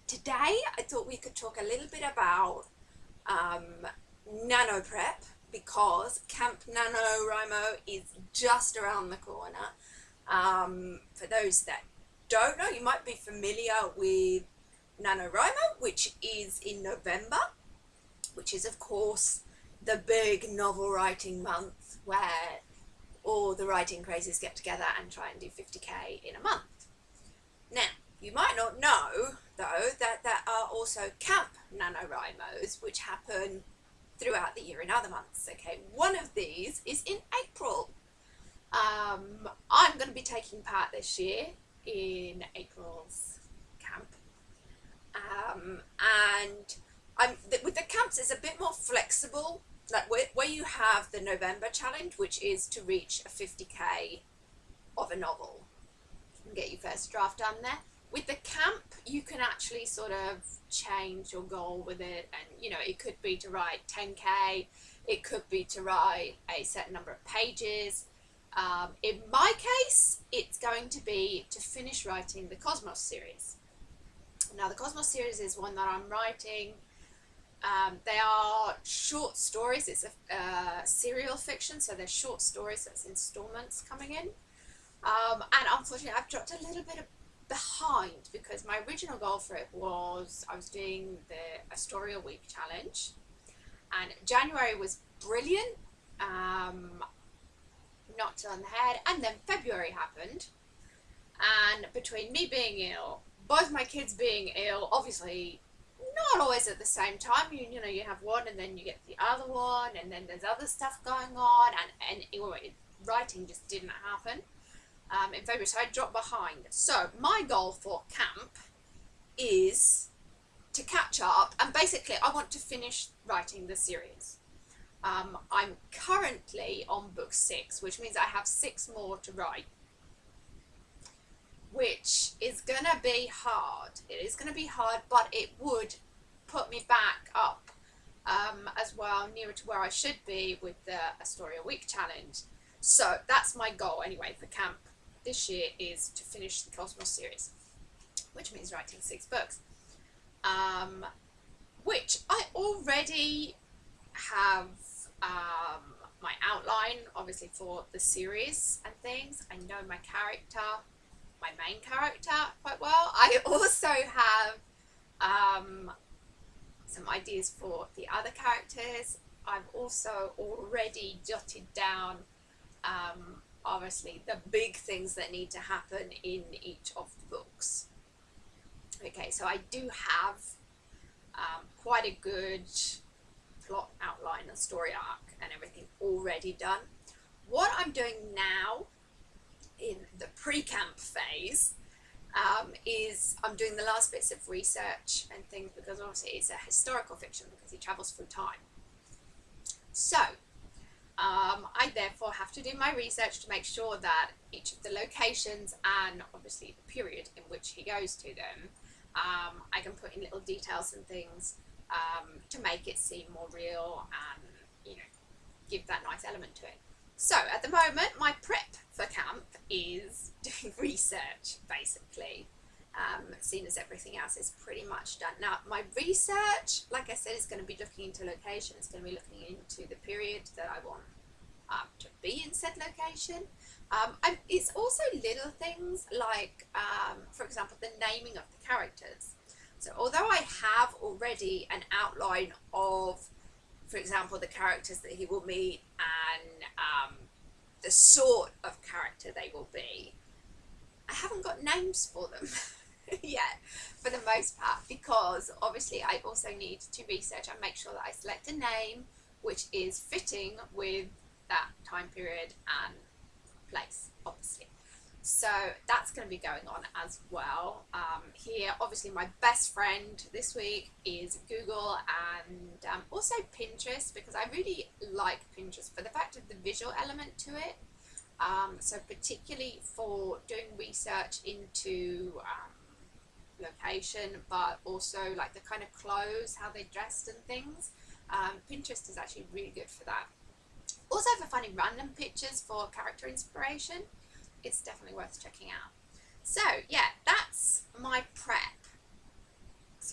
Today I thought we could talk a little bit about nano prep because Camp NaNoWriMo is just around the corner. For those that don't know, you might be familiar with NaNoWriMo, which is in November, which is of course the big novel writing month where all the writing crazies get together and try and do 50k in a month. Now, you might not know, though, that there are also Camp NaNoWriMos, which happen throughout the year in other months. Okay, one of these is in April. I'm going to be taking part this year in April's camp. And with the camps, it's a bit more flexible. Like where you have the November challenge, which is to reach a 50k of a novel and get your first draft done there. With the camp, you can actually sort of change your goal with it, and it could be to write 10k, it could be to write a certain number of pages. In my case, it's going to be to finish writing the Cosmos series. Now, the Cosmos series is one that I'm writing. They are short stories. It's a serial fiction, so they're short stories, so it's installments coming in. And unfortunately, I've dropped a little bit behind because my original goal for it was I was doing a story a week challenge, and January was brilliant, knocked it on the head, and then February happened, and between me being ill, both my kids being ill, obviously not always at the same time, you have one and then you get the other one, and then there's other stuff going on, and writing just didn't happen in February, so I dropped behind. So my goal for camp is to catch up, and basically I want to finish writing the series. I'm currently on book 6, which means I have 6 more to write, which is gonna be hard. It is gonna be hard, but it would put me back up as well, nearer to where I should be with a story a week challenge. So that's my goal anyway for camp this year, is to finish the Cosmos series, which means writing 6 books, which I already have my outline, obviously, for the series and things. I know my main character quite well. I also have some ideas for the other characters. I've also already jotted down obviously the big things that need to happen in each of the books. Okay, so I do have quite a good plot outline and story arc and everything already done. What I'm doing now in the pre-camp phase is I'm doing the last bits of research and things, because obviously it's a historical fiction because he travels through time. So I therefore have to do my research to make sure that each of the locations and obviously the period in which he goes to them, I can put in little details and things to make it seem more real and give that nice element to it. So at the moment, my prep for camp is doing research, basically, seeing as everything else is pretty much done. Now, my research, like I said, is going to be looking into location. It's going to be looking into the period that I want to be in said location. It's also little things like, for example, the naming of the characters. So although I have already an outline of, for example, the characters that he will meet and the sort of character they will be, I haven't got names for them yet, for the most part, because obviously I also need to research and make sure that I select a name which is fitting with that time period and place, obviously. So that's going to be going on as well. Here, obviously, my best friend this week is Google and also Pinterest, because I really like Pinterest for the fact of the visual element to it. So particularly for doing research into location, but also like the kind of clothes, how they dressed and things. Pinterest is actually really good for that. Also for finding random pictures for character inspiration. It's definitely worth checking out. So yeah, that's my prep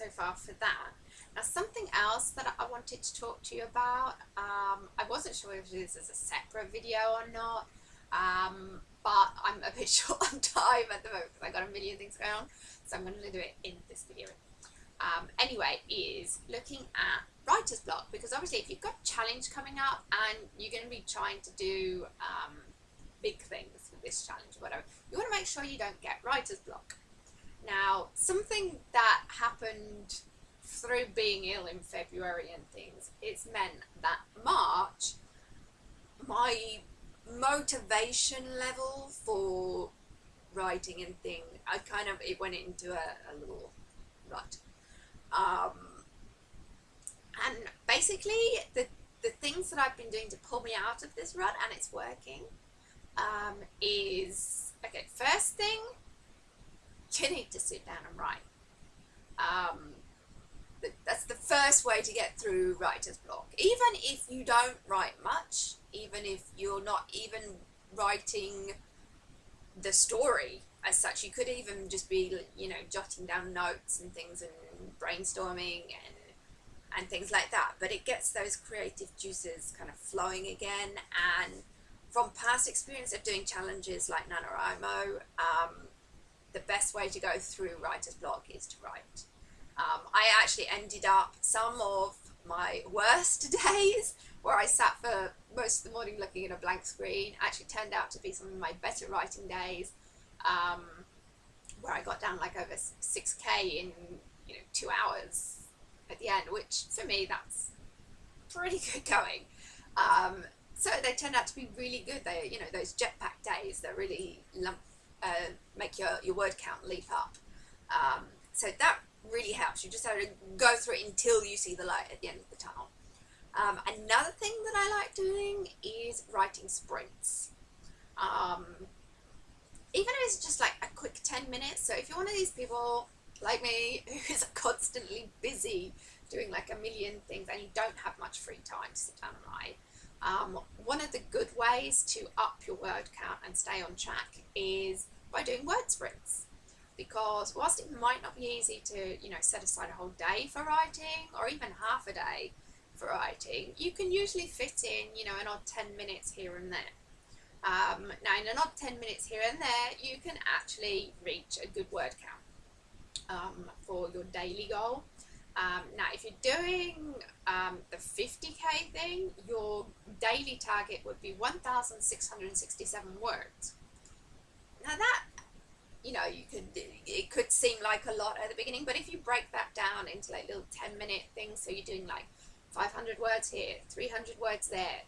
so far for that. Now, something else that I wanted to talk to you about, I wasn't sure if this is a separate video or not, but I'm a bit short on time at the moment because I've got a million things going on, so I'm going to do it in this video. Anyway, is looking at writer's block, because obviously if you've got a challenge coming up and you're going to be trying to do big things with this challenge or whatever, you want to make sure you don't get writer's block. Now, something that happened through being ill in February and things, it's meant that March, my motivation level for writing and thing, it went into a little rut. And basically the things that I've been doing to pull me out of this rut, and it's working, is, okay, first thing, you need to sit down and write. That's the first way to get through writer's block. Even if you don't write much, even if you're not even writing the story as such, you could even just be, you know, jotting down notes and things and brainstorming and things like that. But it gets those creative juices kind of flowing again. And from past experience of doing challenges like NaNoWriMo, the best way to go through writer's block is to write. I actually ended up, some of my worst days where I sat for most of the morning looking at a blank screen, actually turned out to be some of my better writing days, where I got down like over 6K in, you know, 2 hours at the end, which for me, that's pretty good going. So they turned out to be really good. They, you know, those jetpack days that really make your word count leap up. So that really helps. You just have to go through it until you see the light at the end of the tunnel. Another thing that I like doing is writing sprints. Even if it's just like a quick 10 minutes. So if you're one of these people like me who is constantly busy doing like a million things and you don't have much free time to sit down and write, one of the good ways to up your word count and stay on track is by doing word sprints. Because whilst it might not be easy to, you know, set aside a whole day for writing or even half a day for writing, you can usually fit in, you know, an odd 10 minutes here and there. Now, in an odd 10 minutes here and there, you can actually reach a good word count for your daily goal. Now, if you're doing the 50k thing, your daily target would be 1,667 words. Now that, you know, it could seem like a lot at the beginning, but if you break that down into like little 10-minute things, so you're doing like 500 words here, 300 words there,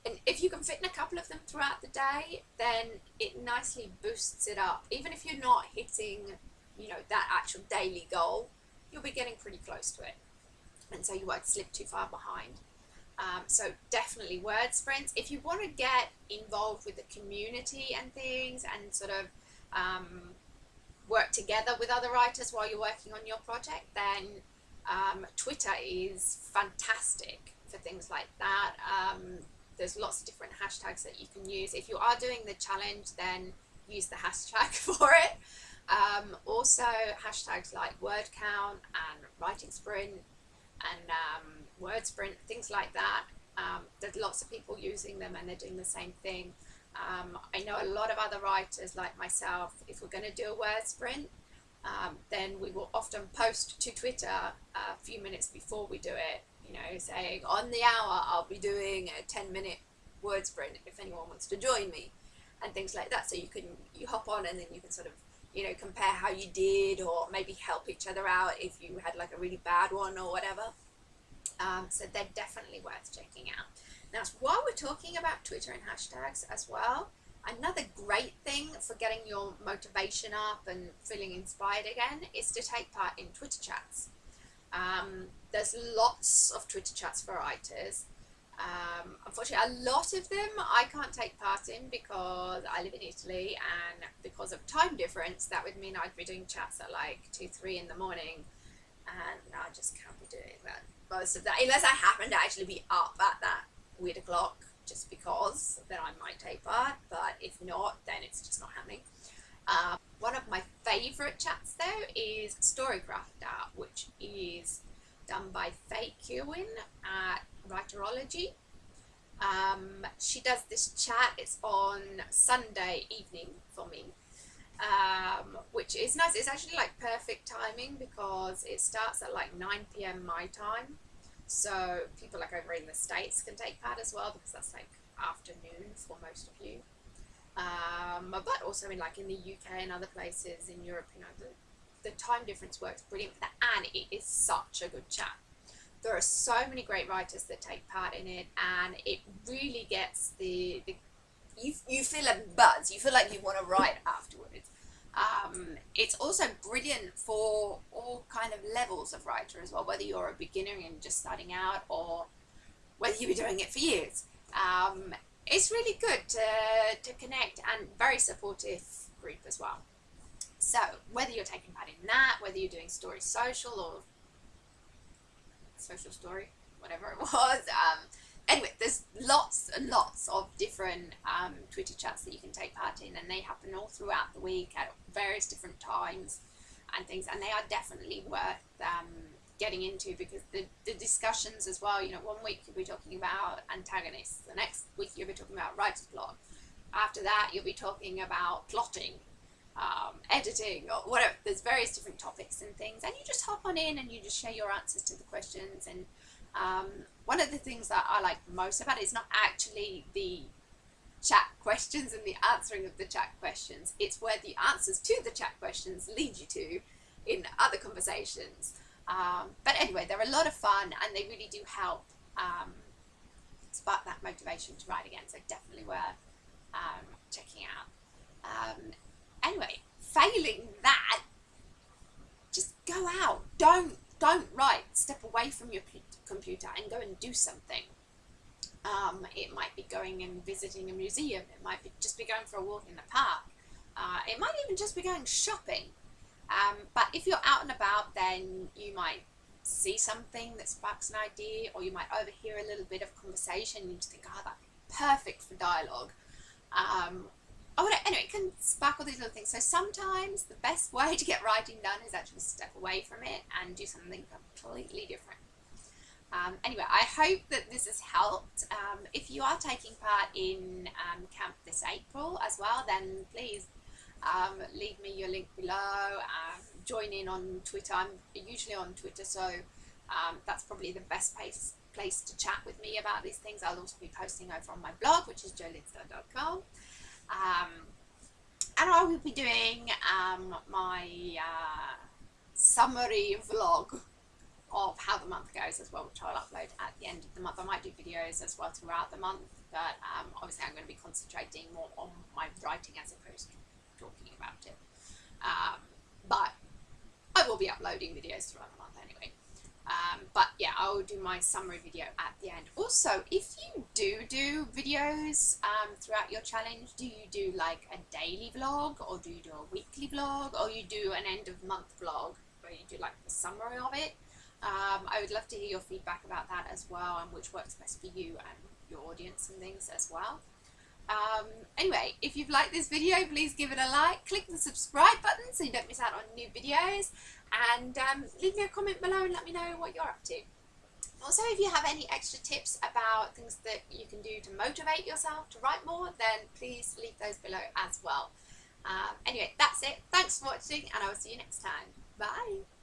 and if you can fit in a couple of them throughout the day, then it nicely boosts it up. Even if you're not hitting, you know, that actual daily goal, you'll be getting pretty close to it, and so you won't slip too far behind. So definitely word sprints. If you want to get involved with the community and things and sort of work together with other writers while you're working on your project, then Twitter is fantastic for things like that. There's lots of different hashtags that you can use. If you are doing the challenge, then use the hashtag for it. Also hashtags like word count and writing sprint and word sprint, things like that. There's lots of people using them and they're doing the same thing. I know a lot of other writers like myself, if we're going to do a word sprint, then we will often post to Twitter a few minutes before we do it, you know, saying on the hour I'll be doing a 10-minute word sprint if anyone wants to join me, and things like that. So you hop on and then you can sort of, you know, compare how you did, or maybe help each other out if you had like a really bad one or whatever. So they're definitely worth checking out. Now, while we're talking about Twitter and hashtags as well, another great thing for getting your motivation up and feeling inspired again is to take part in Twitter chats. There's lots of Twitter chats for writers. Unfortunately, a lot of them I can't take part in because I live in Italy, and because of time difference, that would mean I'd be doing chats at like 2, 3 in the morning, and I just can't be doing that most of that, unless I happen to actually be up at that weird o'clock, just because, then I might take part, but if not, then it's just not happening. One of my favourite chats though is Storycrafter, which is done by Faye Kirwin at Writerology. She does this chat. It's on Sunday evening for me, which is nice. It's actually like perfect timing because it starts at like 9 p.m. my time, so people like over in the States can take part as well, because that's like afternoon for most of you. But also in the UK and other places in Europe, you know, the time difference works brilliant for that, and it is such a good chat. There are so many great writers that take part in it, and it really gets you feel a buzz. You feel like you want to write afterwards. It's also brilliant for all kind of levels of writer as well, whether you're a beginner and just starting out, or whether you've been doing it for years. It's really good to connect, and very supportive group as well. So whether you're taking part in that, whether you're doing Story Social or Social Story, whatever it was. Anyway, there's lots and lots of different Twitter chats that you can take part in, and they happen all throughout the week at various different times and things, and they are definitely worth getting into, because the discussions as well, you know, one week you'll be talking about antagonists, the next week you'll be talking about writer's block, after that you'll be talking about plotting, editing, or whatever. There's various different topics and things, and you just hop on in and you just share your answers to the questions. And one of the things that I like most about it is not actually the chat questions and the answering of the chat questions, it's where the answers to the chat questions lead you to in other conversations. But anyway, they're a lot of fun, and they really do help spark that motivation to write again, so definitely worth checking out. Anyway, failing that, just go out. Don't write. Step away from your computer and go and do something. It might be going and visiting a museum. It might be just be going for a walk in the park. It might even just be going shopping. But if you're out and about, then you might see something that sparks an idea, or you might overhear a little bit of conversation and you just think, oh, that'd be perfect for dialogue. Anyway, it can spark all these little things. So sometimes the best way to get writing done is actually step away from it and do something completely different. Anyway, I hope that this has helped. If you are taking part in camp this April as well, then please leave me your link below. Join in on Twitter. I'm usually on Twitter, so that's probably the best place to chat with me about these things. I'll also be posting over on my blog, which is joelinsdell.com. And I will be doing my summary vlog of how the month goes as well, which I'll upload at the end of the month. I might do videos as well throughout the month, but obviously I'm going to be concentrating more on my writing as opposed to talking about it. But I will be uploading videos throughout the month anyway. But yeah, I will do my summary video at the end. Also, if you do videos throughout your challenge, do you do like a daily vlog, or do you do a weekly vlog, or you do an end of month vlog where you do like the summary of it? I would love to hear your feedback about that as well, and which works best for you and your audience and things as well. Anyway, if you've liked this video, please give it a like, click the subscribe button so you don't miss out on new videos, and leave me a comment below and let me know what you're up to. Also, if you have any extra tips about things that you can do to motivate yourself to write more, then please leave those below as well. Anyway, that's it. Thanks for watching, and I will see you next time. Bye!